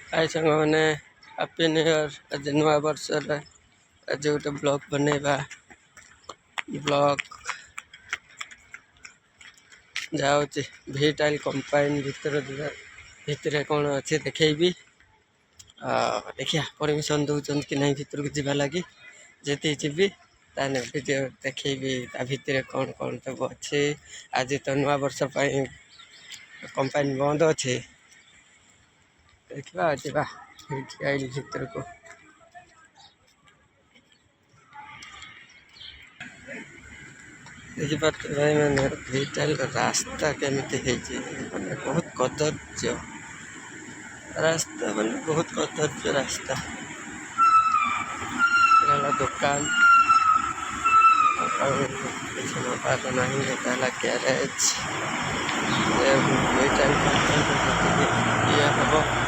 हाय सांग मैंने happy new year. आज नुआ वर्ष आज गोटे ब्लॉग बनैबा ब्लॉग जाऊँगी भिटाइल कंपाइन भितर कौन अच्छे देखी देखिया परमिशन दौरान कि नहीं भितर को जावा लगी जी जी ताने वीडियो देखी भितर कौन कौन सब अच्छे। आज तो नुआ वर्ष कंपाइन बंद अच्छे देखा जा भितर को देखिए भाई मैंने भिटाइल रास्ता केमिति मैंने बहुत कदर्य रास्ता मैंने बहुत कदर्य रास्ता दुकान नहीं ग्यारेज ये हम